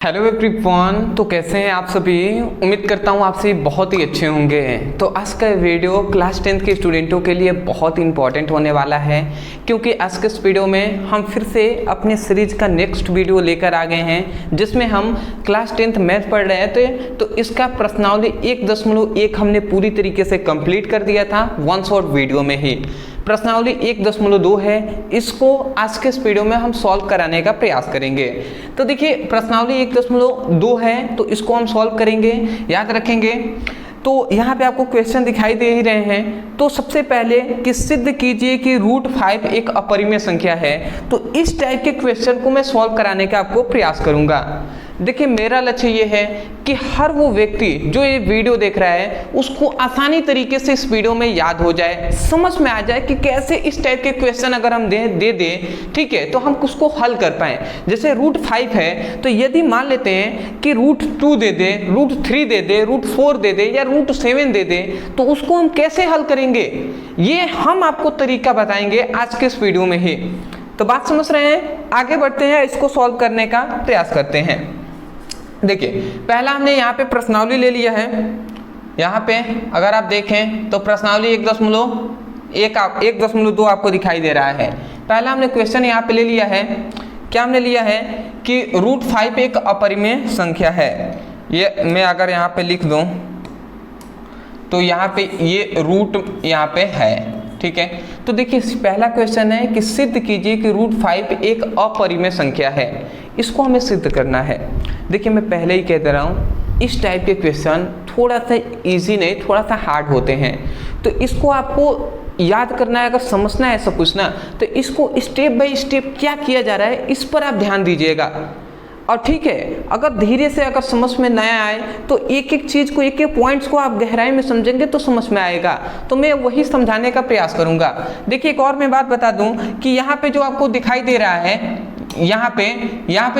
Hello everyone, तो कैसे हैं आप सभी। उम्मीद करता हूँ आप सभी बहुत ही अच्छे होंगे। तो आज का वीडियो क्लास 10 के स्टूडेंटों के लिए बहुत इंपॉर्टेंट होने वाला है, क्योंकि आज के इस वीडियो में हम फिर से अपने सीरीज का नेक्स्ट वीडियो लेकर आ गए हैं, जिसमें हम क्लास 10th मैथ पढ़ रहे थे। तो इसका प्रश्नावली 1.1 हमने पूरी तरीके से कंप्लीट कर दिया था वन शॉट वीडियो में ही। प्रश्नावली 1.2 है, इसको आज के इस वीडियो में हम सॉल्व कराने का प्रयास करेंगे। तो देखिए, प्रश्नावली 1.2 है, तो इसको हम सॉल्व करेंगे, याद रखेंगे। तो यहाँ पे आपको क्वेश्चन दिखाई दे ही रहे हैं। तो सबसे पहले कि सिद्ध कीजिए कि √5 एक अपरिमेय संख्या है। तो इस टाइप के क्वेश्चन को मैं सॉल्व कराने का आपको प्रयास करूँगा। देखिए, मेरा लक्ष्य ये है कि हर वो व्यक्ति जो ये वीडियो देख रहा है उसको आसानी तरीके से इस वीडियो में याद हो जाए, समझ में आ जाए कि कैसे इस टाइप के क्वेश्चन अगर हम दे दें, ठीक है, तो हम उसको हल कर पाएँ। जैसे √5 है, तो यदि मान लेते हैं कि √2 दे दे, √3 दे दे, √4 दे दे या √7 दे दे, तो उसको हम कैसे हल करेंगे, ये हम आपको तरीका बताएंगे आज के इस वीडियो में ही। तो बात समझ रहे हैं, आगे बढ़ते हैं, इसको सॉल्व करने का प्रयास करते हैं। देखिए, पहला हमने यहाँ पे प्रश्नावली ले लिया है। यहाँ पे अगर आप देखें तो प्रश्नावली 1.2 आपको दिखाई दे रहा है। पहला हमने क्वेश्चन यहाँ पे ले लिया है। क्या हमने लिया है कि √5 एक अपरिमेय संख्या है। ये मैं अगर यहाँ पे लिख दूँ तो यहाँ पे ये रूट यहाँ पे है, ठीक है। तो देखिए, पहला क्वेश्चन है कि सिद्ध कीजिए कि √5 एक अपरिमेय संख्या है। इसको हमें सिद्ध करना है। देखिए, मैं पहले ही कह दे रहा हूँ, इस टाइप के क्वेश्चन थोड़ा सा इजी नहीं, थोड़ा सा हार्ड होते हैं। तो इसको आपको याद करना है, अगर समझना है सब कुछ ना, तो इसको स्टेप बाय स्टेप क्या किया जा रहा है इस पर आप ध्यान दीजिएगा। और ठीक है, अगर धीरे से अगर समझ में नया आए तो एक एक चीज़ को, एक एक पॉइंट्स को आप गहराई में समझेंगे तो समझ में आएगा। तो मैं वही समझाने का प्रयास करूंगा। देखिए, एक और मैं बात बता दूं कि यहाँ पे जो आपको दिखाई दे रहा है, यहाँ पे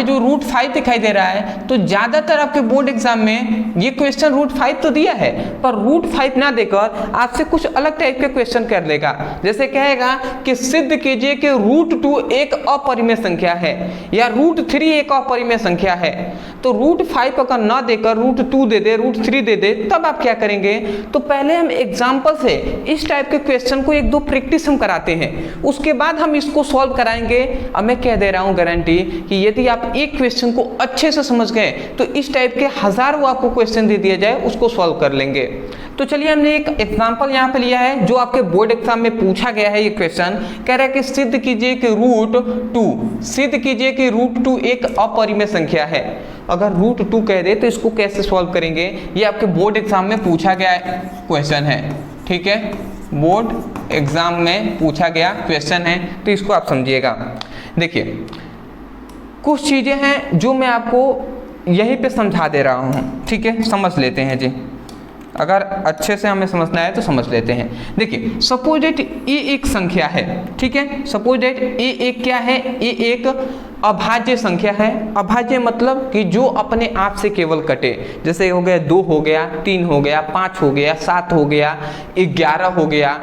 जो √5 दिखाई दे रहा है, तो ज़्यादातर आपके बोर्ड एग्जाम में ये क्वेश्चन √5 तो दिया है, पर √5 ना देकर आपसे कुछ अलग टाइप के क्वेश्चन कर देगा। जैसे कहेगा कि सिद्ध कीजिए कि √2 एक अपरिमेय संख्या है या √3 एक अपरिमेय संख्या है। तो √5 अगर ना देकर √2 दे दे, √3 दे दे, तब आप क्या करेंगे। तो पहले हम एग्जाम्पल से इस टाइप के क्वेश्चन को 1-2 प्रैक्टिस हम कराते हैं, उसके बाद हम इसको सॉल्व कराएंगे। अब मैं कह दे रहा हूँ गारंटी कि यदि आप एक क्वेश्चन को अच्छे से समझ गए तो इस टाइप के हजारों आपको क्वेश्चन दे दिया जाए, उसको सॉल्व कर लेंगे। तो चलिए, हमने एक एग्जांपल यहाँ पे लिया है जो आपके बोर्ड एग्जाम में पूछा गया है। ये क्वेश्चन कह रहा है कि सिद्ध कीजिए कि √2 एक अपरिमेय संख्या है। अगर √2 कह दे तो इसको कैसे सॉल्व करेंगे, ये आपके बोर्ड एग्जाम में पूछा गया क्वेश्चन है, ठीक है। बोर्ड एग्जाम में पूछा गया क्वेश्चन है, तो इसको आप समझिएगा। देखिए, कुछ चीज़ें हैं जो मैं आपको यहीं पे समझा दे रहा हूँ, ठीक है। समझ लेते हैं जी, अगर अच्छे से हमें समझना है तो समझ लेते हैं। देखिए, सपोज डेट ए एक संख्या है, ठीक है। सपोज डेट ए एक क्या है, ए एक अभाज्य संख्या है। अभाज्य मतलब कि जो अपने आप से केवल कटे। जैसे हो गया 2 हो गया, 3 हो गया, 5 हो गया, 7 हो गया, 11 हो गया,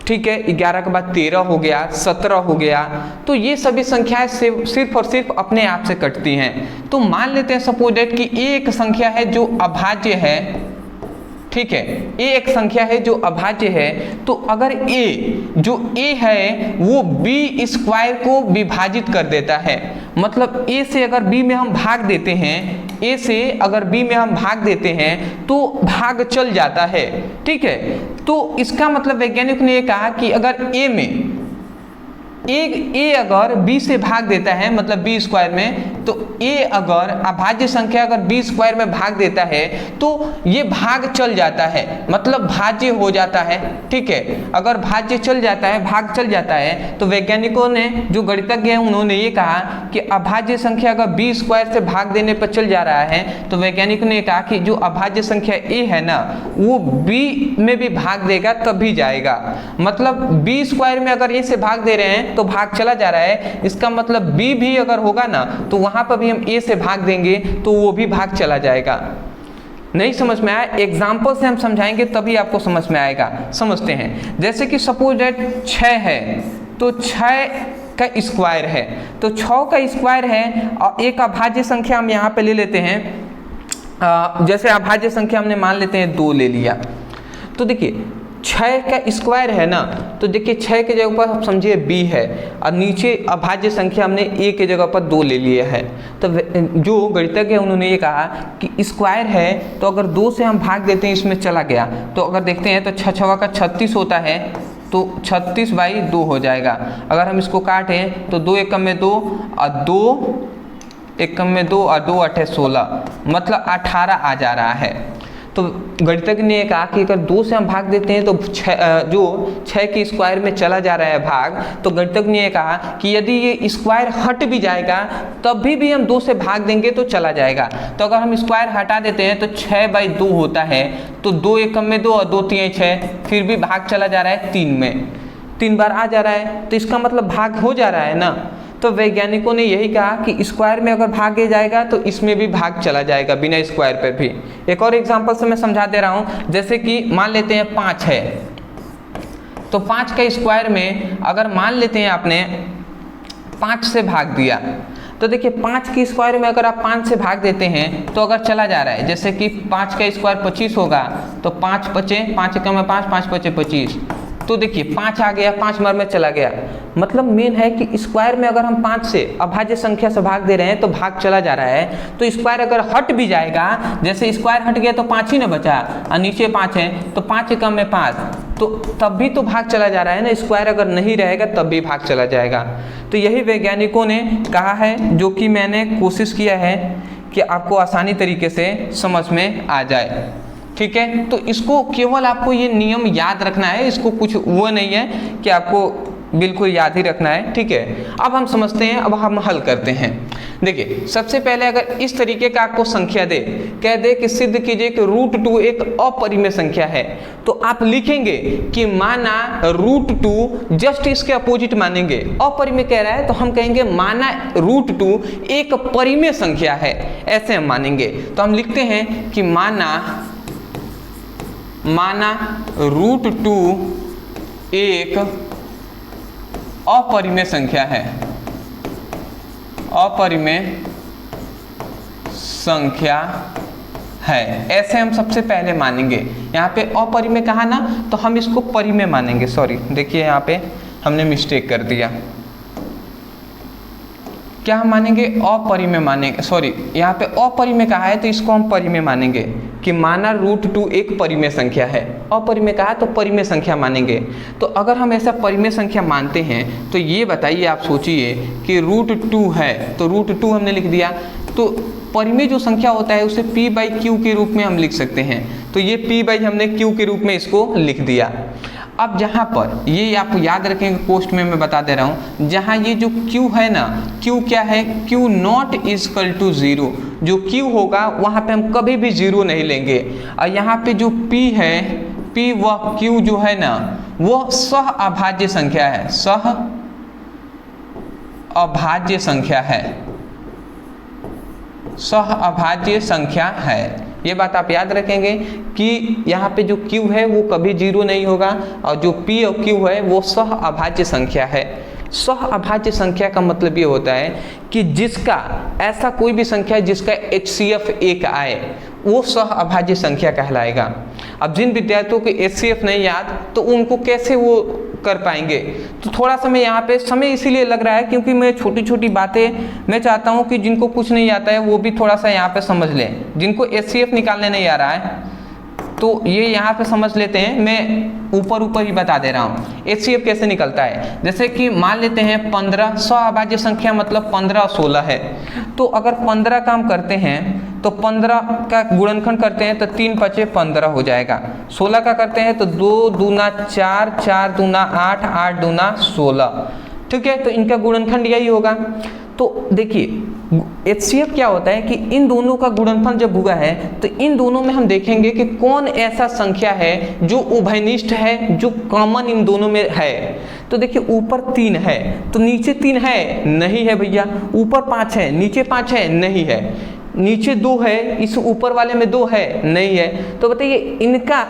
ठीक है। 11 के बाद 13 हो गया, 17 हो गया। तो ये सभी संख्याएं सिर्फ और सिर्फ अपने आप से कटती हैं। तो मान लेते हैं सपोज डेट कि ए एक संख्या है जो अभाज्य है, ठीक है। ए एक संख्या है जो अभाज्य है। तो अगर ए है वो b² को विभाजित कर देता है, मतलब ए से अगर b में हम भाग देते हैं, तो भाग चल जाता है, ठीक है। तो इसका मतलब वैज्ञानिक ने ये कहा कि अगर ए अगर b से भाग देता है, मतलब b² में, तो a अगर अभाज्य संख्या अगर b² में भाग देता है तो ये भाग चल जाता है, मतलब भाज्य हो जाता है, ठीक है। अगर भाज्य चल जाता है, भाग चल जाता है, तो वैज्ञानिकों ने, जो गणितज्ञ हैं, उन्होंने ये कहा कि अभाज्य संख्या अगर b² से भाग देने पर चल जा रहा है, तो वैज्ञानिकों ने कहा कि जो अभाज्य संख्या a है ना, वो b में भी भाग देगा तभी जाएगा। मतलब b² में अगर a से भाग दे रहे हैं तो भाग चला जा रहा है, इसका मतलब b भी अगर होगा ना, तो वहां पर भी हम a से भाग देंगे तो वो भी भाग चला जाएगा। नहीं समझ में आया, एग्जाम्पल से हम समझाएंगे तभी आपको समझ में आएगा। समझते हैं, जैसे कि सपोज डेट 6 है, तो 6 का स्क्वायर है। तो 6 का स्क्वायर है और एक अभाज्य संख्या हम यहाँ पे ले लेते हैं, जैसे अभाज्य संख्या हमने मान लेते हैं 2 ले लिया। तो देखिए 6 का स्क्वायर है ना, तो देखिए 6 के जगह पर आप समझिए b है और नीचे अभाज्य संख्या हमने a के जगह पर 2 ले लिया है। तो जो गणितज्ञ है उन्होंने ये कहा कि स्क्वायर है तो अगर 2 से हम भाग देते हैं, इसमें चला गया तो अगर देखते हैं तो 6 6 का 36 होता है, तो 36/2 हो जाएगा। अगर हम इसको काटें तो 2 एकम में 2 और 2 एकम में 2 और 2 8 16, मतलब 18 आ जा रहा है। तो गणितज्ञ ने कहा कि अगर 2 से हम भाग देते हैं तो जो 6 के स्क्वायर में चला जा रहा है भाग, तो गणितज्ञ ने कहा कि यदि ये स्क्वायर हट भी जाएगा तब भी हम 2 से भाग देंगे तो चला जाएगा। तो अगर हम स्क्वायर हटा देते हैं तो 6/2 होता है, तो 2 एकम में 2 और 2 3 6, फिर भी भाग चला जा रहा है 3 में, 3 बार आ जा रहा है, तो इसका मतलब भाग हो जा रहा है ना। तो वैज्ञानिकों ने यही कहा कि स्क्वायर में अगर भागे जाएगा तो इसमें भी भाग चला जाएगा बिना स्क्वायर पर भी। एक और एग्जांपल से मैं समझा दे रहा हूँ, जैसे कि मान लेते हैं 5 है, तो 5 का स्क्वायर में अगर मान लेते हैं आपने 5 से भाग दिया, तो देखिए 5 के स्क्वायर में अगर आप 5 से भाग देते हैं तो अगर चला जा रहा है, जैसे कि 5 का स्क्वायर 25 होगा, तो 5 5 5 एकम में 5 5 5 25, तो देखिए 5 आ गया, 5 बार में चला गया। मतलब मेन है कि स्क्वायर में अगर हम 5 से अभाज्य संख्या से भाग दे रहे हैं तो भाग चला जा रहा है। तो स्क्वायर अगर हट भी जाएगा, जैसे स्क्वायर हट गया तो 5 ही ना बचा और नीचे 5 है, तो 5 एकम में 5, तो तब भी तो भाग चला जा रहा है ना। स्क्वायर अगर नहीं रहेगा तब भी भाग चला जाएगा। तो यही वैज्ञानिकों ने कहा है, जो कि मैंने कोशिश किया है कि आपको आसानी तरीके से समझ में आ जाए। ठीक है, तो इसको केवल आपको ये नियम याद रखना है, इसको कुछ वो नहीं है कि आपको बिल्कुल याद ही रखना है। ठीक है, अब हम समझते हैं, अब हम हल करते हैं। देखिए सबसे पहले अगर इस तरीके का आपको संख्या दे, कह दे कि सिद्ध कीजिए कि √2 एक अपरिमेय संख्या है, तो आप लिखेंगे कि माना √2, जस्ट इसके अपोजिट मानेंगे। अपरिमेय कह रहा है तो हम कहेंगे माना √2 एक परिमेय संख्या है, ऐसे हम मानेंगे। तो हम लिखते हैं कि माना √2 एक अपरिमेय संख्या है, अपरिमेय संख्या है, ऐसे हम सबसे पहले मानेंगे। यहाँ पे अपरिमेय कहा ना, तो हम इसको परिमेय मानेंगे। सॉरी, देखिए यहाँ पे हमने मिस्टेक कर दिया। क्या हम मानेंगे? अपरिमेय मानेंगे। सॉरी, यहाँ पे अपरिमेय कहा है तो इसको हम परिमेय मानेंगे कि माना √2 एक परिमेय संख्या है। अपरिमेय कहा तो परिमेय संख्या मानेंगे। तो अगर हम ऐसा परिमेय संख्या मानते हैं तो ये बताइए, आप सोचिए कि √2 है तो √2 हमने लिख दिया, तो परिमेय जो संख्या होता है उसे p/q के रूप में हम लिख सकते हैं। तो ये p/ हमने q के रूप में इसको लिख दिया। अब जहाँ पर ये आप याद रखेंगे, पोस्ट में मैं बता दे रहा हूँ, जहाँ ये जो q है ना, q क्या है? q0 = 0। जो q होगा वहाँ पे हम कभी भी 0 नहीं लेंगे। और यहाँ पे जो p है, p व q जो है ना, वो सह अभाज्य संख्या है, सह अभाज्य संख्या है, सह अभाज्य संख्या है। ये बात आप याद रखेंगे कि यहाँ पे जो q है वो कभी 0 नहीं होगा और जो p और q है वो सह अभाज्य संख्या है। सह अभाज्य संख्या का मतलब ये होता है कि जिसका ऐसा कोई भी संख्या है जिसका HCF 1 आए, वो सह अभाज्य संख्या कहलाएगा। अब जिन विद्यार्थियों को HCF नहीं याद, तो उनको कैसे वो कर पाएंगे? तो थोड़ा सा मैं यहाँ पे समय इसीलिए लग रहा है क्योंकि मैं छोटी छोटी बातें मैं चाहता हूँ कि जिनको कुछ नहीं आता है वो भी थोड़ा सा यहाँ पे समझ लें। जिनको HCF निकालने नहीं आ रहा है तो ये यहाँ पे समझ लेते हैं, मैं ऊपर ऊपर ही बता दे रहा हूँ HCF कैसे निकलता है। जैसे कि मान लेते हैं 15, सह अभाज्य संख्या मतलब 15 और 16 है। तो अगर 15 का हम करते हैं तो 15 का गुणनखंड करते हैं तो 3 × 5 = 15 हो जाएगा। 16 का करते हैं तो 2 दूना 4, 4 दूना 8, 8 दूना 16। ठीक है, तो इनका गुणनखंड यही होगा। तो देखिए HCF क्या होता है कि इन दोनों का गुणनफल जब हुआ है तो इन दोनों में हम देखेंगे कि कौन ऐसा संख्या है जो उभयनिष्ठ है, जो कॉमन इन दोनों में है। तो देखिए ऊपर 3 है तो नीचे 3 है? नहीं है भैया। ऊपर 5 है, नीचे 5 है? नहीं है। नीचे 2 है, इस ऊपर वाले में 2 है, नहीं है। तो बताइए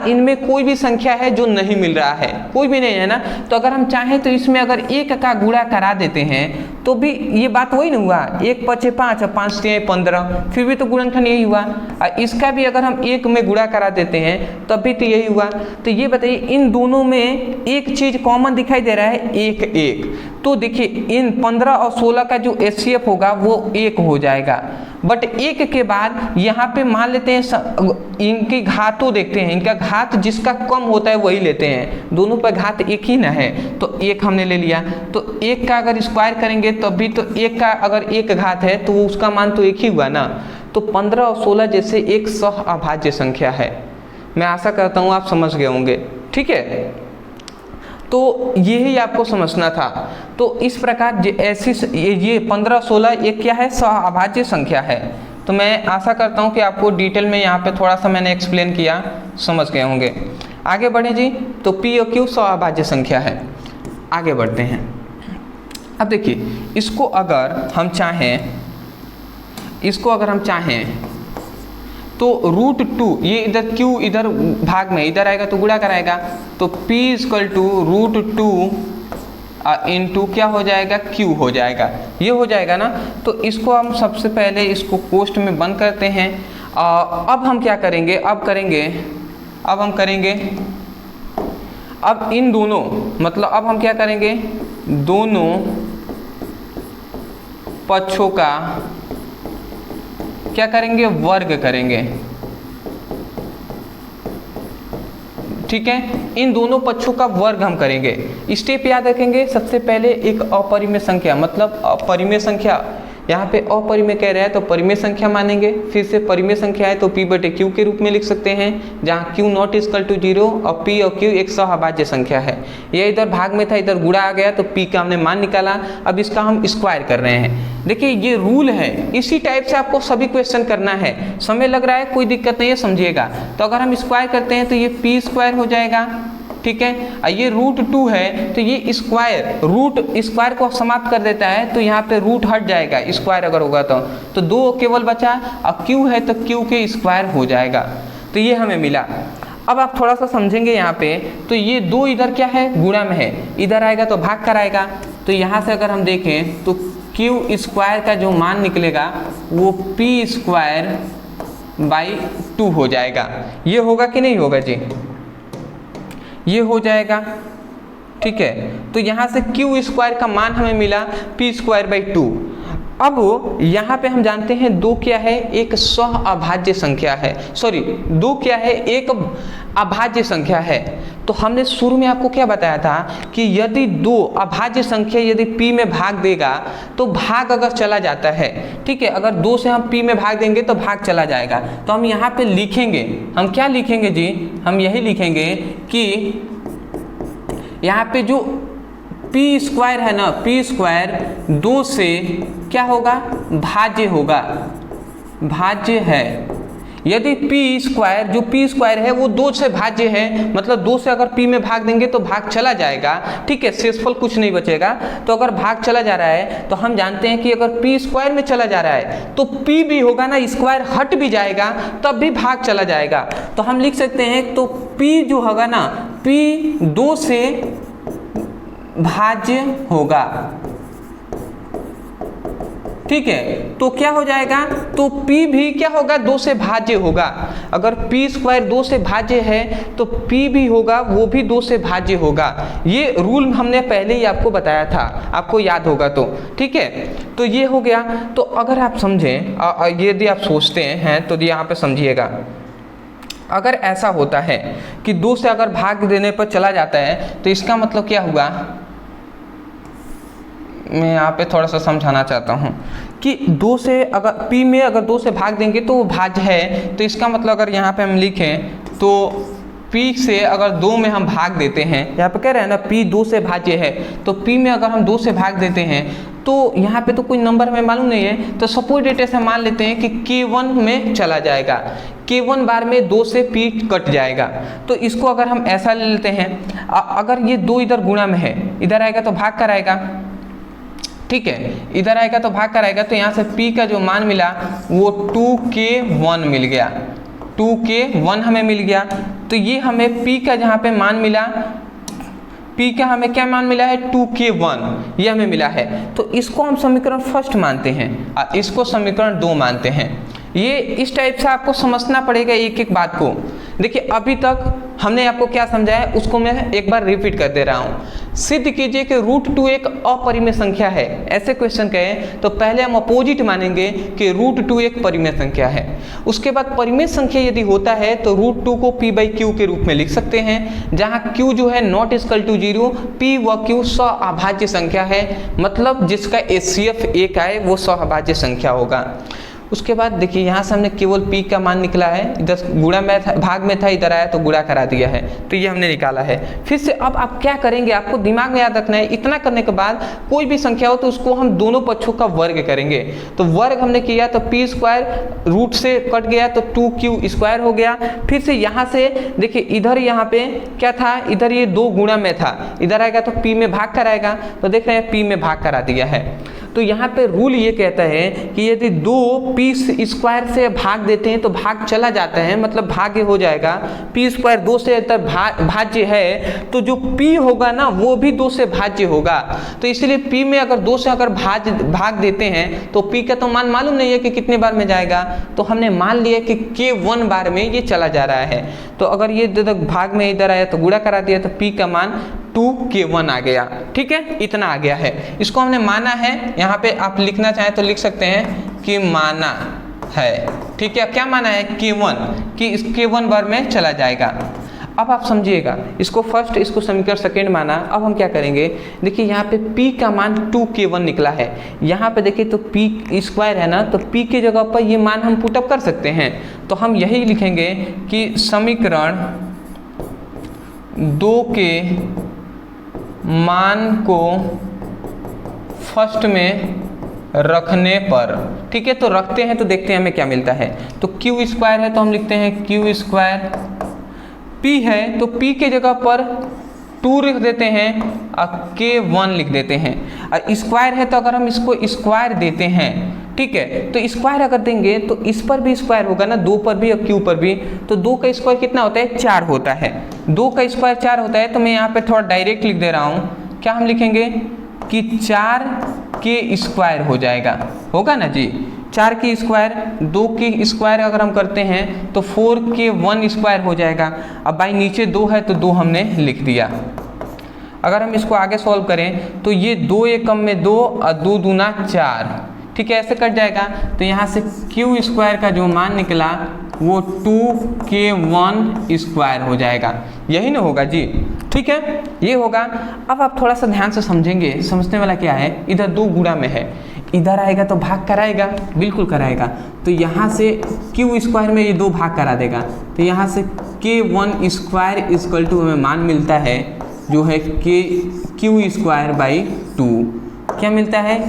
इनमें कोई भी संख्या है जो नहीं मिल रहा है, कोई भी नहीं है ना। तो अगर हम चाहें तो इसमें अगर 1 का गुणा करा देते हैं तो भी ये बात वही नहीं हुआ, 1 5 5 और 5 3 15, फिर भी तो गुणनखंड यही हुआ। और इसका भी अगर हम 1 में गुणा करा देते हैं तब भी तो यही हुआ। तो ये बताइए इन दोनों में एक चीज कॉमन दिखाई दे रहा है, 1 1। तो देखिए इन 15 और 16 का जो HCF होगा वो 1 हो जाएगा। बट 1 के बाद यहाँ पे मान लेते हैं इनकी घातों देखते हैं, इनका घात जिसका कम होता है वही लेते हैं, दोनों पर घात 1 ही ना है, तो 1 हमने ले लिया। तो 1 का अगर स्क्वायर करेंगे तब भी तो 1 का अगर 1 घात है तो उसका मान तो 1 ही हुआ ना। तो 15 और 16 जैसे एक सह अभाज्य संख्या है। मैं आशा करता हूँ आप समझ गए होंगे, ठीक है। तो यही आपको समझना था। तो इस प्रकार ऐसी ये 15 16 एक क्या है, सह अभाज्य संख्या है। तो मैं आशा करता हूँ कि आपको डिटेल में यहाँ पे थोड़ा सा मैंने एक्सप्लेन किया, समझ गए होंगे। आगे बढ़े जी। तो P और Q सह अभाज्य संख्या है। आगे बढ़ते हैं। अब देखिए इसको अगर हम चाहें तो √2, ये इधर Q इधर भाग में इधर आएगा तो गुणा कराएगा, तो P √2 इंटू क्या हो जाएगा, Q हो जाएगा, ये हो जाएगा ना। तो इसको हम सबसे पहले इसको कोष्ठ में बंद करते हैं। अब हम क्या करेंगे, अब इन दोनों मतलब अब हम क्या करेंगे, दोनों पक्षों का क्या करेंगे, वर्ग करेंगे, ठीक है। इन दोनों पक्षों का वर्ग हम करेंगे। स्टेप याद रखेंगे, सबसे पहले एक अपरिमेय संख्या, मतलब अपरिमेय संख्या, यहाँ पे अपरिमेय कह रहा है तो परिमेय संख्या मानेंगे। फिर से परिमेय संख्या है तो P/Q के रूप में लिख सकते हैं, जहाँ Q ≠ 0 और P और Q एक सह अभाज्य संख्या है। ये इधर भाग में था, इधर गुणा आ गया तो P का हमने मान निकाला। अब इसका हम स्क्वायर कर रहे हैं। देखिए ये रूल है, इसी टाइप से आपको सभी क्वेश्चन करना है। समय लग रहा है, कोई दिक्कत नहीं है, समझिएगा। तो अगर हम स्क्वायर करते हैं तो ये P² हो जाएगा, ठीक है। ये √2 है तो ये स्क्वायर को समाप्त कर देता है, तो यहाँ पे रूट हट जाएगा, स्क्वायर अगर होगा तो 2 केवल बचा। अब Q है तो Q के स्क्वायर हो जाएगा। तो ये हमें मिला। अब आप थोड़ा सा समझेंगे यहाँ पे, तो ये 2 इधर क्या है, गुणा में है, इधर आएगा तो भाग कराएगा। तो यहाँ से अगर हम देखें तो Q² का जो मान निकलेगा वो P²/2 हो जाएगा। ये होगा कि नहीं होगा जी, ये हो जाएगा, ठीक है। तो यहाँ से Q² का मान हमें मिला P²/2। अब यहाँ पे हम जानते हैं 2 क्या है, एक सह अभाज्य संख्या है, 2 क्या है, एक अभाज्य संख्या है। तो हमने शुरू में आपको क्या बताया था कि यदि 2 अभाज्य संख्या यदि P में भाग देगा तो भाग अगर चला जाता है, ठीक है, अगर 2 से हम P में भाग देंगे तो भाग चला जाएगा। तो हम यहाँ पे लिखेंगे, हम क्या लिखेंगे जी, हम यही लिखेंगे कि यहाँ पे जो P² है ना, P² 2 से क्या होगा, भाज्य है। यदि P² जो P² है वो 2 से भाज्य है, मतलब 2 से अगर P में भाग देंगे तो भाग चला जाएगा, ठीक है, शेषफल कुछ नहीं बचेगा। तो अगर भाग चला जा रहा है तो हम जानते हैं कि अगर P² में चला जा रहा है तो P भी होगा ना, स्क्वायर हट भी जाएगा तब भी भाग चला जाएगा। तो हम लिख सकते हैं, तो P जो होगा ना, P 2 से भाज्य होगा, ठीक है। तो क्या हो जाएगा, तो P भी क्या होगा, 2 से भाज्य होगा। अगर P² 2 से भाज्य है तो P भी होगा, वो भी 2 से भाज्य होगा। ये रूल हमने पहले ही आपको बताया था, आपको याद होगा तो, ठीक है। तो ये हो गया। तो अगर आप समझें, यदि आप सोचते हैं तो यहाँ पे समझिएगा, अगर ऐसा होता है कि 2 से अगर भाग देने पर चला जाता है तो इसका मतलब क्या हुआ, मैं यहाँ पे थोड़ा सा समझाना चाहता हूँ कि 2 से अगर P में अगर 2 से भाग देंगे तो वो भाज्य है। तो इसका मतलब अगर यहाँ पे हम लिखें तो P से अगर 2 में हम भाग देते हैं, यहाँ पे कह रहे हैं ना P 2 से भाज्य है, तो P में अगर हम 2 से भाग देते हैं तो यहाँ पे तो कोई नंबर हमें मालूम नहीं है, तो सपोज डेटा से मान लेते हैं कि K1 में चला जाएगा, K1 बार में 2 से P कट जाएगा। तो इसको अगर हम ऐसा ले लेते हैं, अगर ये 2 इधर गुणा में है, इधर आएगा तो भाग कराएगा, ठीक है, इधर आएगा तो भाग कर आएगा, तो यहाँ से P का जो मान मिला वो 2K1 मिल गया, 2K1 हमें मिल गया। तो ये हमें P का जहाँ पे मान मिला, P का हमें क्या मान मिला है 2K1, ये हमें मिला है। तो इसको हम समीकरण फर्स्ट मानते हैं और इसको समीकरण 2 मानते हैं। ये इस टाइप से आपको समझना पड़ेगा एक एक बात को। देखिए अभी तक हमने आपको क्या समझाया उसको मैं एक बार रिपीट कर दे रहा हूँ। सिद्ध कीजिए कि √2 एक अपरिमेय संख्या है। ऐसे क्वेश्चन कहें तो पहले हम अपोजिट मानेंगे कि √2 एक परिमेय संख्या है। उसके बाद परिमेय संख्या यदि होता है तो √2 को P/Q के रूप में लिख सकते हैं, जहाँ Q जो है नॉट इक्वल टू 0, P व Q सअभाज्य संख्या है, मतलब जिसका HCF 1 आए वो सअभाज्य संख्या होगा। उसके बाद देखिए यहाँ से हमने केवल P का मान निकला है, इधर गुणा में था, भाग में था, इधर आया तो गुणा करा दिया है, तो ये हमने निकाला है। फिर से अब आप क्या करेंगे, आपको दिमाग में याद रखना है, इतना करने के बाद कोई भी संख्या हो तो उसको हम दोनों पक्षों का वर्ग करेंगे। तो वर्ग हमने किया तो P² रूट से कट गया तो 2Q² हो गया। फिर से यहाँ से देखिए इधर यहाँ पे क्या था, इधर ये 2 गुणा में था, इधर आएगा तो P में भाग कर आएगा, तो देख रहे हैं P में भाग करा दिया है। तो यहाँ पे रूल ये कहता है कि यदि 2P² से भाग देते हैं तो भाग चला जाता है, मतलब भाग्य हो जाएगा। P² 2 से भाज्य है तो जो P होगा ना वो भी 2 से भाज्य होगा। तो इसलिए P में अगर 2 से अगर भाग देते हैं तो P का तो मान मालूम नहीं है कि कितने बार में जाएगा, तो हमने मान लिया कि K1 बार में ये चला जा रहा है। तो अगर ये भाग में इधर आया तो गुणा करा दिया तो P का मान 2K1 आ गया। ठीक है, इतना आ गया है, इसको हमने माना है। यहाँ पे आप लिखना चाहें तो लिख सकते हैं कि माना है। ठीक है, क्या माना है K1, कि इस K1 बार में चला जाएगा। अब आप समझिएगा, इसको फर्स्ट, इसको समीकरण सेकेंड माना। अब हम क्या करेंगे, देखिए यहाँ पे P का मान 2K1 निकला है, यहाँ पे देखिए तो P² है ना, तो P की जगह पर ये मान हम पुटअप कर सकते हैं। तो हम यही लिखेंगे कि समीकरण 2 के मान को फर्स्ट में रखने पर, ठीक है, तो रखते हैं तो देखते हैं हमें क्या मिलता है। तो Q² है तो हम लिखते हैं Q², P है तो P के जगह पर 2 लिख देते हैं और K1 लिख देते हैं। और स्क्वायर है तो अगर हम इसको स्क्वायर देते हैं, ठीक है, तो स्क्वायर अगर देंगे तो इस पर भी स्क्वायर होगा ना, 2 पर भी और Q पर भी। तो 2 का स्क्वायर कितना होता है, 4 होता है। 2 का स्क्वायर 4 होता है, तो मैं यहाँ पे थोड़ा डायरेक्ट लिख दे रहा हूँ। क्या हम लिखेंगे कि 4K² हो जाएगा, होगा ना जी। 4K², 2K² अगर हम करते हैं तो 4K1² हो जाएगा। अब भाई नीचे 2 है तो 2 हमने लिख दिया। अगर हम इसको आगे सॉल्व करें तो ये 2 एकम में 2 और 2 दूना 4, ठीक है, ऐसे कट जाएगा। तो यहाँ से Q² का जो मान निकला वो 2K1² हो जाएगा, यही ना होगा जी। ठीक है, ये होगा। अब आप थोड़ा सा ध्यान से समझेंगे, समझने वाला क्या है, इधर 2 गुणा में है, इधर आएगा तो भाग कराएगा, बिल्कुल कराएगा। तो यहाँ से Q² में ये 2 भाग करा देगा, तो यहाँ से K1² इक्वल टू हमें मान मिलता है जो है Q²/2। क्या मिलता है,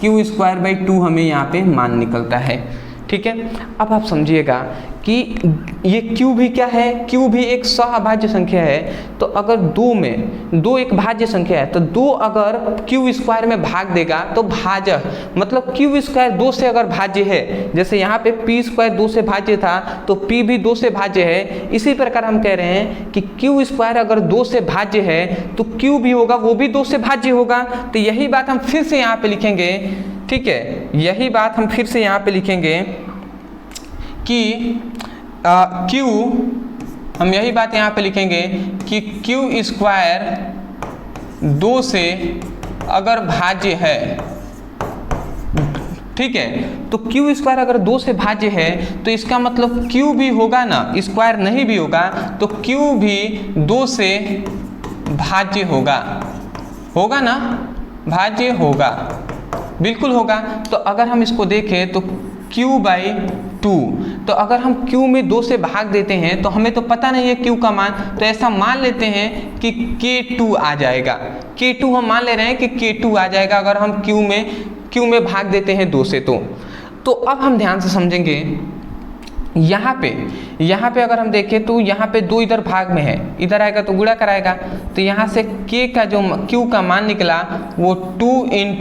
Q²/2 हमें यहाँ पे मान निकलता है। ठीक है, अब आप समझिएगा कि ये Q भी क्या है, Q भी एक सअभाज्य संख्या है। तो अगर 2 में 2 एक भाज्य संख्या है तो 2 अगर Q² में भाग देगा तो भाजक, मतलब Q² 2 से अगर भाज्य है, जैसे यहाँ पे P² 2 से भाज्य था तो P भी 2 से भाज्य है। इसी प्रकार हम कह रहे हैं कि Q² अगर 2 से भाज्य है तो Q भी होगा, वो भी 2 से भाज्य होगा। तो यही बात हम फिर से यहाँ पे लिखेंगे, ठीक है, यही बात हम फिर से यहाँ पे लिखेंगे कि Q, हम यही बात यहाँ पे लिखेंगे कि Q² 2 से अगर भाज्य है, ठीक है, तो Q² अगर 2 से भाज्य है तो इसका मतलब Q भी होगा ना, स्क्वायर नहीं भी होगा तो Q भी 2 से भाज्य होगा, होगा ना, भाज्य होगा, बिल्कुल होगा। तो अगर हम इसको देखें तो Q/2, तो अगर हम Q में 2 से भाग देते हैं तो हमें तो पता नहीं है Q का मान, तो ऐसा मान लेते हैं कि K2 आ जाएगा। K2 हम मान ले रहे हैं कि K2 आ जाएगा अगर हम Q में भाग देते हैं 2 से। तो अब हम ध्यान से समझेंगे, यहाँ पे अगर हम देखें तो यहाँ पे 2 इधर भाग में है, इधर आएगा तो गुणा कराएगा। तो यहाँ से Q का मान निकला वो 2 ×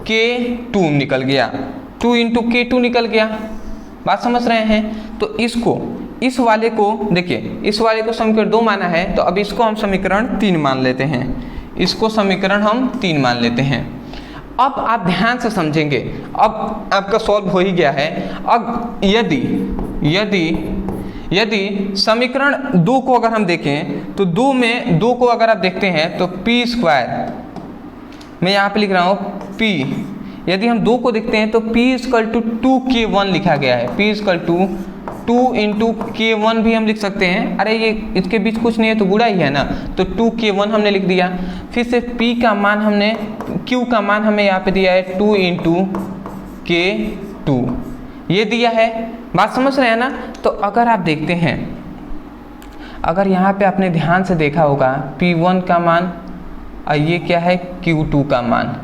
K2 निकल गया, 2 इंटू K2 निकल गया। बात समझ रहे हैं? तो इसको, इस वाले को देखिए, इस वाले को समीकरण 2 माना है, तो अब इसको हम समीकरण 3 मान लेते हैं, इसको समीकरण हम 3 मान लेते हैं। अब आप ध्यान से समझेंगे, अब आपका सॉल्व हो ही गया है। अब यदि समीकरण 2 को अगर हम देखें तो 2 में 2 को अगर आप देखते हैं तो p², मैं यहाँ पे लिख रहा हूँ p, यदि हम 2 को देखते हैं तो p 2k1 लिखा गया है, p 2 इंटू K1 भी हम लिख सकते हैं। अरे ये इसके बीच कुछ नहीं है तो बुरा ही है ना, तो 2K1 हमने लिख दिया। फिर से P का मान हमने, Q का मान हमें यहाँ पे दिया है 2 इंटू K2, ये दिया है। बात समझ रहे हैं ना? तो अगर आप देखते हैं, अगर यहाँ पे आपने ध्यान से देखा होगा P1 का मान और ये क्या है Q2 का मान,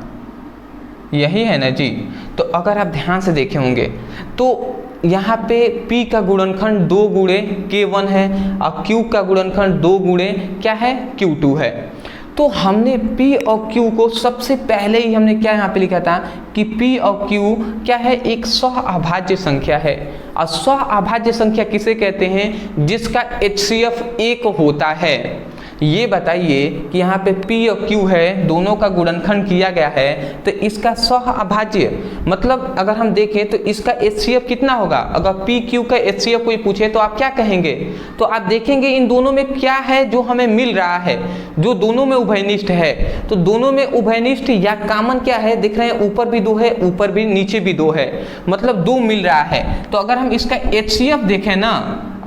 यही है ना जी। तो अगर आप ध्यान से देखे होंगे तो यहाँ पे P का गुणनखंड 2 गुणे K1 है और Q का गुणनखंड 2 गुणे क्या है Q2 है। तो हमने P और Q को सबसे पहले ही हमने क्या यहाँ पे लिखा था कि P और Q क्या है, एक सहअभाज्य संख्या है। और सहअभाज्य संख्या किसे कहते हैं? जिसका HCF 1 होता है। ये बताइए कि यहाँ पे P और Q है, दोनों का गुणनखंड किया गया है, तो इसका सहअभाज्य मतलब अगर हम देखें तो इसका HCF कितना होगा? अगर P Q का HCF कोई पूछे तो आप क्या कहेंगे? तो आप देखेंगे इन दोनों में क्या है जो हमें मिल रहा है, जो दोनों में उभयनिष्ठ है। तो दोनों में उभयनिष्ठ या कॉमन क्या है? दिख रहे हैं ऊपर भी 2 है, ऊपर भी नीचे भी 2 है, मतलब 2 मिल रहा है। तो अगर हम इसका HCF देखें ना,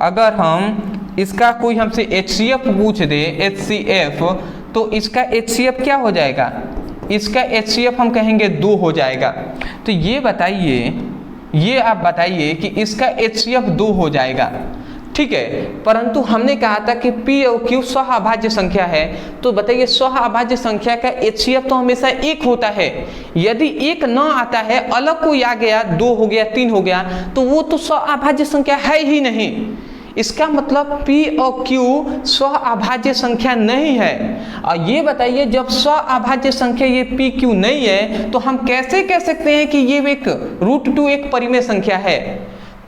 अगर हम इसका कोई हमसे HCF पूछ दे, HCF, तो इसका HCF क्या हो जाएगा? इसका HCF हम कहेंगे 2 हो जाएगा। तो ये बताइए, ये आप बताइए कि इसका HCF 2 हो जाएगा, ठीक है। परंतु हमने कहा था कि P और Q सहअभाज्य संख्या है, तो बताइए सहअभाज्य संख्या का HCF तो हमेशा 1 होता है। यदि 1 न आता है, अलग कोई आ गया, 2 हो गया, 3 हो गया, तो वो तो सहअभाज्य संख्या है ही नहीं। इसका मतलब P और Q सहअभाज्य संख्या नहीं है। और ये बताइए जब सहअभाज्य संख्या ये P Q नहीं है तो हम कैसे कह सकते हैं कि ये एक √2 एक परिमेय संख्या है?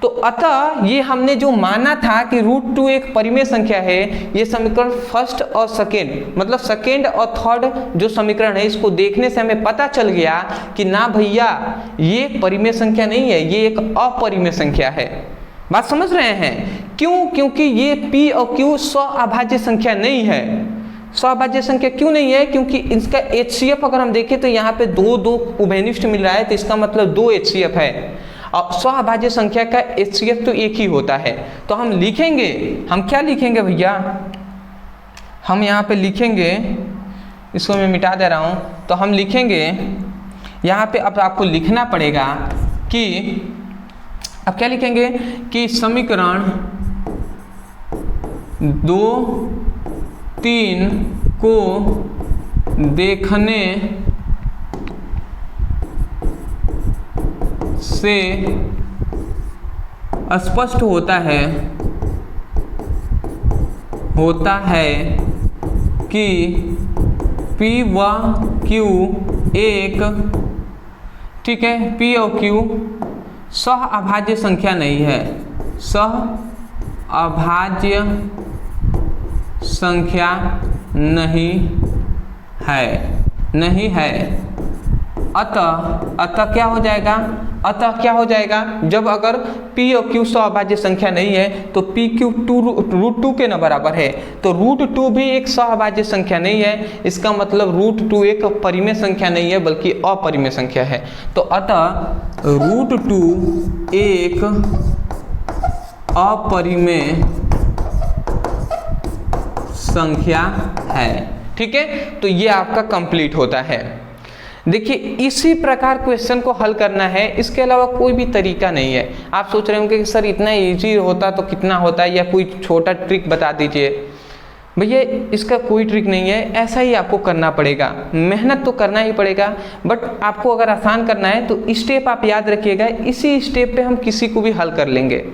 तो अतः ये हमने जो माना था कि √2 एक परिमेय संख्या है, ये समीकरण फर्स्ट और सेकेंड, मतलब सेकेंड और थर्ड जो समीकरण है, इसको देखने से हमें पता चल गया कि ना भैया ये परिमेय संख्या नहीं है, ये एक अपरिमेय संख्या है। बात समझ रहे हैं? क्यों? क्योंकि ये P और Q सहअभाज्य संख्या नहीं है। सहअभाज्य संख्या क्यों नहीं है? क्योंकि इसका HCF अगर हम देखें तो यहाँ पे 2 उभयनिष्ठ मिल रहा है, तो इसका मतलब 2 HCF है। और सहअभाज्य संख्या का HCF तो 1 ही होता है। तो हम लिखेंगे, हम क्या लिखेंगे भैया? हम यहाँ पे लिखेंगे, इसको मैं मिटा दे रहा हूँ, तो हम लिखेंगे यहाँ पे, अब आपको लिखना पड़ेगा कि अब क्या लिखेंगे कि समीकरण 2, 3 को देखने से स्पष्ट होता है कि P व Q एक, ठीक है, P और Q सहअभाज्य संख्या नहीं है, सहअभाज्य संख्या नहीं है। अतः क्या हो जाएगा? क्या हो जाएगा? जब अगर P और Q सहअभाज्य संख्या नहीं है तो PQ √2 के न बराबर है, तो √2 भी एक सहअभाज्य संख्या नहीं है। इसका मतलब √2 एक परिमेय संख्या नहीं है बल्कि अपरिमेय संख्या है। तो अतः √2 एक अपरिमेय संख्या है, ठीक है। तो ये आपका कंप्लीट होता है। देखिए इसी प्रकार क्वेश्चन को हल करना है, इसके अलावा कोई भी तरीका नहीं है। आप सोच रहे होंगे कि सर इतना इजी होता तो कितना होता है, या कोई छोटा ट्रिक बता दीजिए। भैया इसका कोई ट्रिक नहीं है, ऐसा ही आपको करना पड़ेगा, मेहनत तो करना ही पड़ेगा। बट आपको अगर आसान करना है तो स्टेप आप याद रखिएगा, इसी स्टेप पे हम किसी को भी हल कर लेंगे।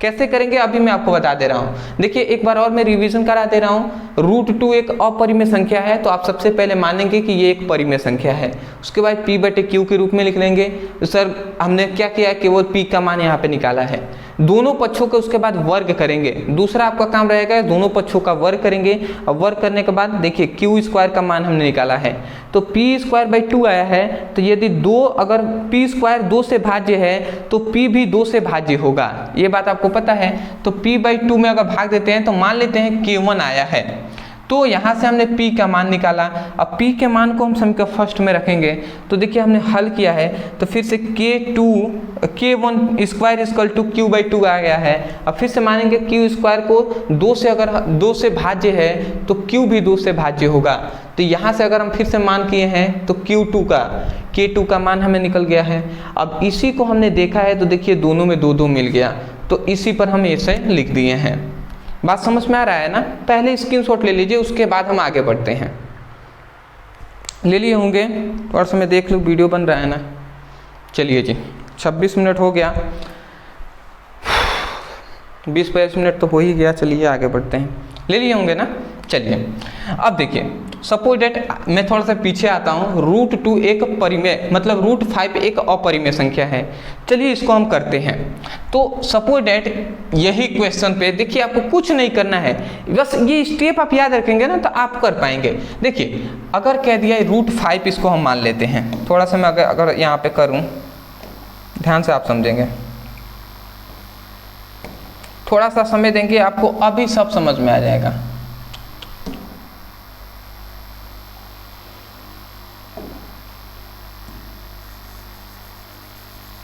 कैसे करेंगे अभी मैं आपको बता दे रहा हूँ। देखिए एक बार और मैं रिवीजन करा दे रहा हूँ। √2 एक अपरिमेय संख्या है, तो आप सबसे पहले मानेंगे कि ये एक परिमेय संख्या है। उसके बाद p/q के रूप में लिख लेंगे। तो सर हमने क्या किया, केवल p का मान यहाँ पे निकाला है। दोनों पक्षों के उसके बाद वर्ग करेंगे। दूसरा आपका काम रहेगा दोनों पक्षों का वर्ग करेंगे, और वर्ग करने के बाद देखिए q² का मान हमने निकाला है, तो p²/2 आया है। तो यदि अगर p² 2 से भाज्य है तो p भी 2 से भाज्य होगा, ये बात आपको पता है। तो p/2 में अगर भाग देते हैं तो मान लेते हैं k1 आया है, तो यहाँ से हमने p का मान निकाला। अब p के मान को हम समीकरण फर्स्ट में रखेंगे, तो देखिए हमने हल किया है, तो फिर से k1² = q/2 आ गया है। अब फिर से मानेंगे q² को 2 से अगर 2 से भाज्य है तो q भी 2 से भाज्य होगा। तो यहाँ से अगर हम फिर से मान किए हैं तो k2 का मान हमें निकल गया है। अब इसी को हमने देखा है, तो देखिए दोनों में 2 मिल गया, तो इसी पर हम ऐसे लिख दिए हैं। बात समझ में आ रहा है ना? पहले स्क्रीनशॉट ले लीजिए, उसके बाद हम आगे बढ़ते हैं। ले लिए होंगे, थोड़ा सा मैं देख लूँ वीडियो बन रहा है ना। चलिए जी, 26 मिनट हो गया, 20-22 मिनट तो हो ही गया। चलिए आगे बढ़ते हैं। ले लिए होंगे ना? चलिए अब देखिए, सपोज डेट मैं थोड़ा सा पीछे आता हूँ। √2 एक परिमेय, मतलब √5 एक अपरिमेय संख्या है। चलिए इसको हम करते हैं। तो सपोज डेट यही क्वेश्चन पे देखिए आपको कुछ नहीं करना है, बस ये स्टेप आप याद रखेंगे ना तो आप कर पाएंगे। देखिए अगर कह दिया √5, इसको हम मान लेते हैं। थोड़ा सा मैं अगर यहाँ पे करूँ, ध्यान से आप समझेंगे, थोड़ा सा समय देंगे आपको, अभी सब समझ में आ जाएगा।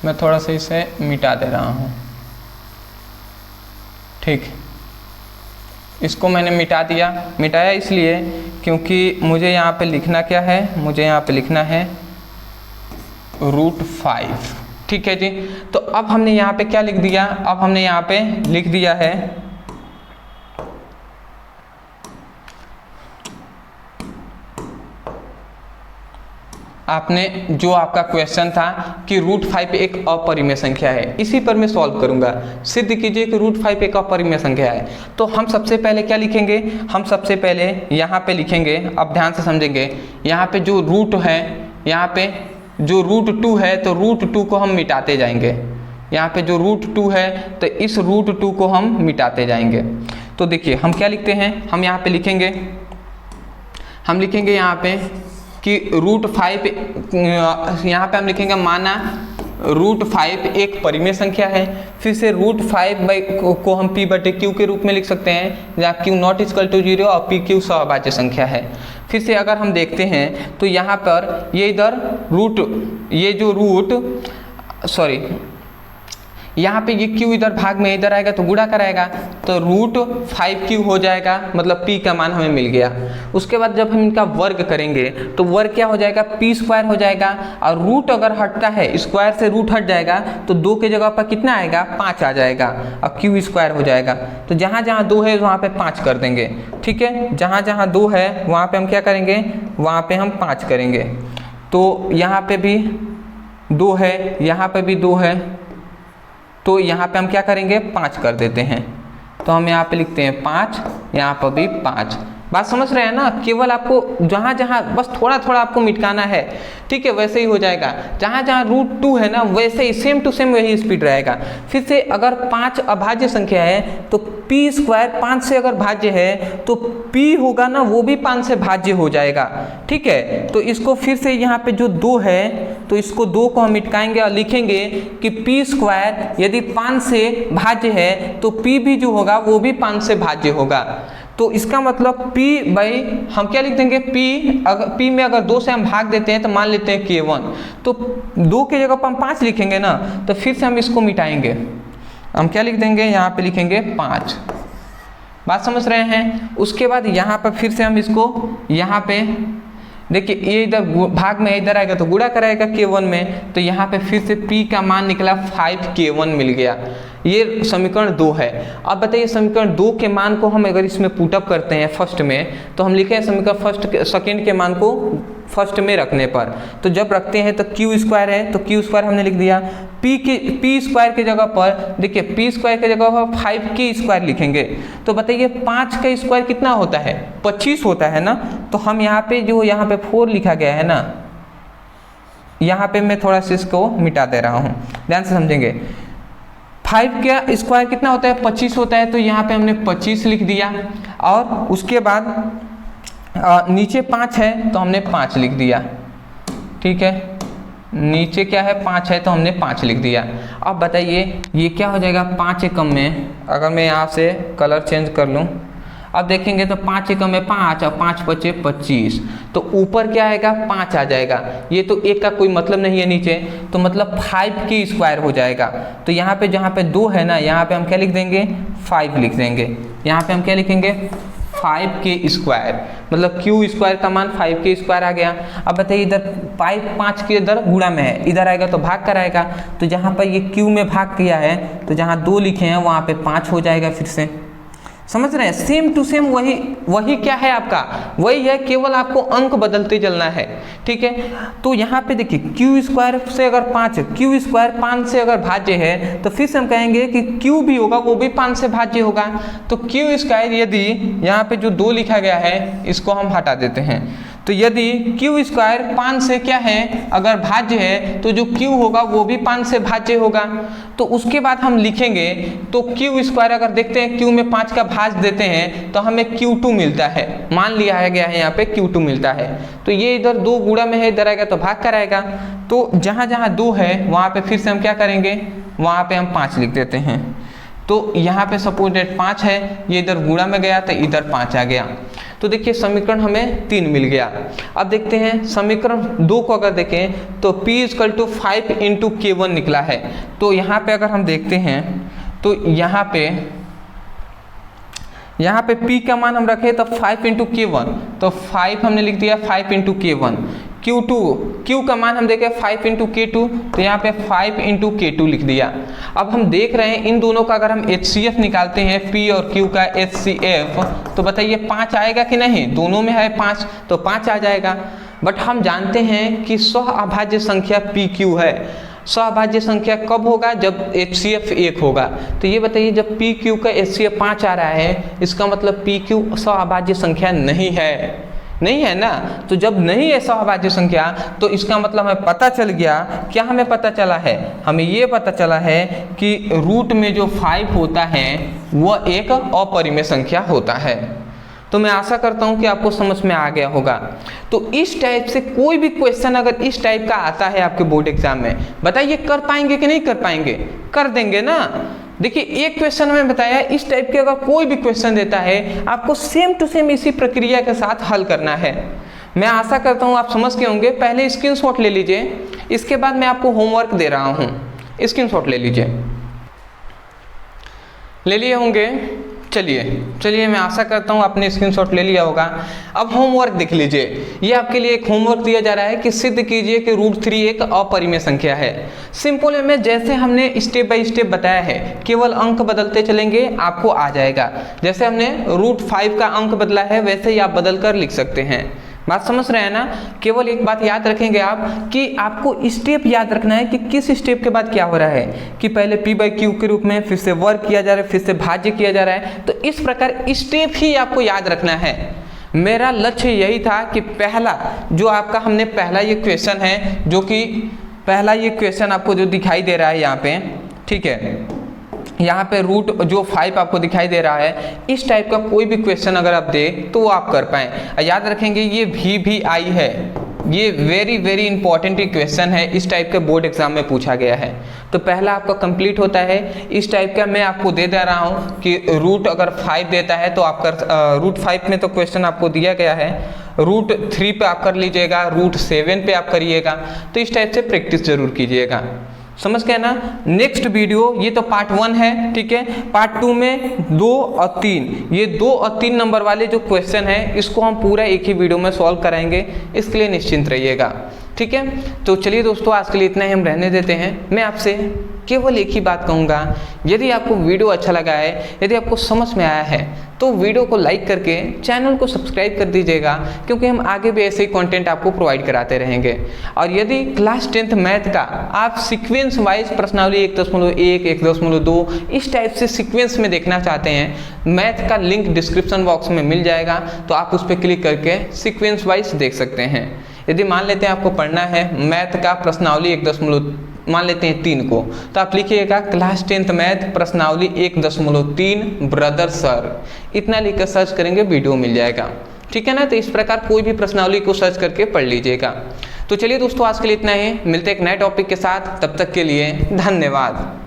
मैं थोड़ा सा इसे मिटा दे रहा हूँ, ठीक। इसको मैंने मिटाया इसलिए क्योंकि मुझे यहाँ पे लिखना क्या है, मुझे यहाँ पे लिखना है √5, ठीक है जी। तो अब हमने यहाँ पे क्या लिख दिया, अब हमने यहाँ पे लिख दिया है आपने जो आपका क्वेश्चन था कि √5 एक अपरिमेय संख्या है, इसी पर मैं सॉल्व करूंगा। सिद्ध कीजिए कि √5 एक अपरिमेय संख्या है। तो हम सबसे पहले क्या लिखेंगे, हम सबसे पहले यहाँ पे लिखेंगे, अब ध्यान से समझेंगे। यहाँ पे जो रूट है, यहाँ पे जो √2 है, तो √2 को हम मिटाते जाएंगे। यहाँ पे जो √2 है तो इस √2 को हम मिटाते जाएंगे। तो देखिए हम क्या लिखते हैं, हम यहाँ पे लिखेंगे, यहाँ पे कि √5, यहाँ पे हम लिखेंगे माना √5 एक परिमेय संख्या है। फिर से √5 को हम p/q के रूप में लिख सकते हैं, जहाँ q ≠ 0 और pq सहभाज्य संख्या है। फिर से अगर हम देखते हैं तो यहाँ पर ये इधर यहाँ पे ये q इधर भाग में इधर आएगा तो गुणा कराएगा, तो √5q हो जाएगा, मतलब p का मान हमें मिल गया। उसके बाद जब हम इनका वर्ग करेंगे तो वर्ग क्या हो जाएगा, p² हो जाएगा। और रूट अगर हटता है, स्क्वायर से रूट हट जाएगा तो 2 के जगह पर कितना आएगा, 5 आ जाएगा, और q² हो जाएगा। तो जहाँ जहाँ 2 है वहाँ पे 5 कर देंगे, ठीक है। जहाँ जहाँ 2 है वहाँ पे हम क्या करेंगे, वहाँ पे हम 5 करेंगे। तो यहाँ पे भी 2 है, यहाँ पे भी 2 है, तो यहाँ पे हम क्या करेंगे, 5 कर देते हैं। तो हम यहाँ पे लिखते हैं 5, यहाँ पर भी 5। बात समझ रहे हैं ना? केवल आपको जहाँ जहाँ बस थोड़ा थोड़ा आपको मिटाना है, ठीक है, वैसे ही हो जाएगा। जहाँ जहाँ √2 है ना, वैसे ही सेम टू सेम वही स्पीड रहेगा। फिर से अगर 5 अभाज्य संख्या है तो p² 5 से अगर भाज्य है तो p होगा ना, वो भी 5 से भाज्य हो जाएगा, ठीक है। तो इसको फिर से यहाँ पे जो 2 है तो इसको 2 को हम मिटाएंगे और लिखेंगे कि p² यदि 5 से भाज्य है तो p भी जो होगा वो भी 5 से भाज्य होगा। तो इसका मतलब हम क्या लिख देंगे, p में अगर 2 से हम भाग देते हैं तो मान लेते हैं k1, तो 2 के जगह पर हम 5 लिखेंगे ना, तो फिर से हम इसको मिटाएंगे। हम क्या लिख देंगे, यहाँ पे लिखेंगे 5। बात समझ रहे हैं? उसके बाद यहाँ पर फिर से हम इसको, यहाँ पे देखिए ये इधर भाग में इधर आएगा तो गुणा कराएगा k1 में, तो यहाँ पे फिर से p का मान निकला 5k1 मिल गया। ये समीकरण 2 है। अब बताइए समीकरण 2 के मान को हम अगर इसमें पुटअप करते हैं फर्स्ट में, तो हम लिखे हैं समीकरण सेकेंड के मान को फर्स्ट में रखने पर, तो जब रखते हैं तो q² है तो q² हमने लिख दिया पी स्क्वायर की जगह पर देखिए, पी स्क्वायर की जगह पर 5k स्क्वायर लिखेंगे तो बताइए 5 का स्क्वायर कितना होता है, 25 होता है ना। तो हम यहाँ पे जो यहाँ पे 4 लिखा गया है ना, यहाँ पे मैं थोड़ा सा इसको मिटा दे रहा हूँ, ध्यान से समझेंगे। 5 का स्क्वायर कितना होता है, 25 होता है, तो यहाँ पे हमने 25 लिख दिया। और उसके बाद नीचे 5 है तो हमने 5 लिख दिया, ठीक है। नीचे क्या है, 5 है तो हमने 5 लिख दिया। अब बताइए ये क्या हो जाएगा, 5 एकम में अगर मैं यहाँ से कलर चेंज कर लूँ, अब देखेंगे तो 5 एकम में 5 और 5 पचे 25, तो ऊपर क्या आएगा, 5 आ जाएगा। ये तो एक का कोई मतलब नहीं है नीचे, तो मतलब 5k स्क्वायर हो जाएगा। तो यहाँ पे जहाँ पे 2 है ना, यहाँ पे हम क्या लिख देंगे, 5 लिख देंगे। यहाँ पे हम क्या लिखेंगे, 5k स्क्वायर, मतलब q स्क्वायर का मान 5k स्क्वायर आ गया। अब बताइए इधर 5 के इधर गुणा में है, इधर आएगा तो भाग कर आएगा, तो जहाँ पर ये q में भाग किया है तो जहाँ 2 लिखे हैं वहाँ पे 5 हो जाएगा। फिर से समझ रहे हैं, सेम टू सेम वही क्या है आपका, वही है, केवल आपको अंक बदलते चलना है, ठीक है। तो यहाँ पे देखिए q स्क्वायर से अगर 5, q स्क्वायर 5 से अगर भाज्य है तो फिर से हम कहेंगे कि q भी होगा वो भी 5 से भाज्य होगा। तो q स्क्वायर, यदि यहाँ पे जो 2 लिखा गया है इसको हम हटा देते हैं, तो यदि q स्क्वायर 5 से क्या है, अगर भाज्य है तो जो q होगा वो भी 5 से भाज्य होगा। तो उसके बाद हम लिखेंगे तो q स्क्वायर अगर देखते हैं q में 5 का भाज देते हैं तो हमें q2 मिलता है, मान लिया गया है यहाँ पे q2 मिलता है। तो ये इधर 2 गुणा में है, इधर आएगा तो भाग कर आएगा। तो जहाँ जहाँ 2 है वहाँ पे फिर से हम क्या करेंगे, वहाँ पे हम 5 लिख देते हैं। तो यहाँ पे सपोज डेट 5 है, ये इधर गुणा में गया तो इधर 5 आ गया। तो देखिए समीकरण हमें 3 मिल गया। अब देखते हैं समीकरण 2 को अगर देखें तो p = 5 × k1 निकला है। तो यहाँ पे अगर हम देखते हैं तो यहाँ पे p का मान हम रखें तो 5 × k1, तो 5 हमने लिख दिया 5 × k1। q का मान हम देखें 5 × k2, तो यहाँ पे 5 × k2 लिख दिया। अब हम देख रहे हैं इन दोनों का अगर हम HCF निकालते हैं, p और q का HCF, तो बताइए 5 आएगा कि नहीं, दोनों में है 5 तो 5 आ जाएगा। बट हम जानते हैं कि सहअभाज्य संख्या PQ है। सहअभाज्य संख्या कब होगा, जब HCF 1 होगा। तो ये बताइए जब PQ का HCF 5 आ रहा है, इसका मतलब PQ सहअभाज्य संख्या नहीं है ना। तो जब नहीं है सहअभाज्य संख्या तो इसका मतलब हमें पता चल गया, क्या हमें पता चला है, हमें ये पता चला है कि रूट में जो 5 होता है वह एक अपरिमेय संख्या होता है। तो मैं आशा करता हूँ कि आपको समझ में आ गया होगा। तो इस टाइप से कोई भी क्वेश्चन अगर इस टाइप का आता है आपके बोर्ड एग्जाम में, बताइए कर पाएंगे कि नहीं कर पाएंगे, कर देंगे ना। देखिए एक क्वेश्चन में बताया, इस टाइप के अगर कोई भी क्वेश्चन देता है आपको सेम टू सेम इसी प्रक्रिया के साथ हल करना है। मैं आशा करता हूँ आप समझ के होंगे। पहले स्क्रीनशॉट ले लीजिए, इसके बाद मैं आपको होमवर्क दे रहा हूँ, स्क्रीनशॉट ले लीजिए। ले लिए होंगे, चलिए मैं आशा करता हूँ आपने स्क्रीनशॉट ले लिया होगा। अब होमवर्क देख लीजिए, ये आपके लिए एक होमवर्क दिया जा रहा है कि सिद्ध कीजिए कि √3 एक अपरिमेय संख्या है। सिंपल में जैसे हमने स्टेप बाय स्टेप बताया है, केवल अंक बदलते चलेंगे आपको आ जाएगा। जैसे हमने √5 का अंक बदला है वैसे ही आप बदल कर लिख सकते हैं। बात समझ रहे हैं ना। केवल एक बात याद रखेंगे आप कि आपको स्टेप याद रखना है कि किस स्टेप के बाद क्या हो रहा है, कि पहले p/q के रूप में, फिर से वर्ग किया जा रहा है, फिर से भाज्य किया जा रहा है। तो इस प्रकार स्टेप ही आपको याद रखना है। मेरा लक्ष्य यही था कि पहला जो आपका हमने पहला ये क्वेश्चन है, जो कि पहला ये क्वेश्चन आपको जो दिखाई दे रहा है यहाँ पे, ठीक है, यहाँ पे रूट जो 5 आपको दिखाई दे रहा है, इस टाइप का कोई भी क्वेश्चन अगर आप दे तो वो आप कर पाएँ। याद रखेंगे ये VVI है, ये वेरी इंपॉर्टेंट क्वेश्चन है, इस टाइप के बोर्ड एग्जाम में पूछा गया है। तो पहला आपका कंप्लीट होता है। इस टाइप का मैं आपको दे रहा हूँ कि रूट अगर 5 देता है तो आप कर √5 में तो क्वेश्चन आपको दिया गया है, √3 पे आप कर लीजिएगा, √7 पे आप करिएगा। तो इस टाइप से प्रैक्टिस जरूर कीजिएगा। समझ गए ना। नेक्स्ट वीडियो, ये तो पार्ट 1 है, ठीक है। पार्ट 2 में 2 और 3, ये 2 और 3 नंबर वाले जो क्वेश्चन है इसको हम पूरा एक ही वीडियो में सॉल्व कराएंगे, इसके लिए निश्चिंत रहिएगा, ठीक है। तो चलिए दोस्तों, आज के लिए इतना ही हम रहने देते हैं। मैं आपसे केवल एक ही बात कहूँगा, यदि आपको वीडियो अच्छा लगा है, यदि आपको समझ में आया है तो वीडियो को लाइक करके चैनल को सब्सक्राइब कर दीजिएगा, क्योंकि हम आगे भी ऐसे ही कंटेंट आपको प्रोवाइड कराते रहेंगे। और यदि क्लास 10th मैथ का आप सीक्वेंस वाइज प्रश्नावली 1.1, 1.2 इस टाइप से सीक्वेंस में देखना चाहते हैं, मैथ का लिंक डिस्क्रिप्शन बॉक्स में मिल जाएगा, तो आप उस पर क्लिक करके सीक्वेंस वाइज देख सकते हैं। यदि मान लेते हैं आपको पढ़ना है मैथ का प्रश्नावली 1.3 को, तो आप लिखिएगा क्लास 10th मैथ प्रश्नावली 1.3 ब्रदर सर, इतना लिखकर सर्च करेंगे वीडियो मिल जाएगा। ठीक है ना। तो इस प्रकार कोई भी प्रश्नावली को सर्च करके पढ़ लीजिएगा। तो चलिए दोस्तों, आज के लिए इतना ही, मिलते हैं एक नए टॉपिक के साथ, तब तक के लिए धन्यवाद।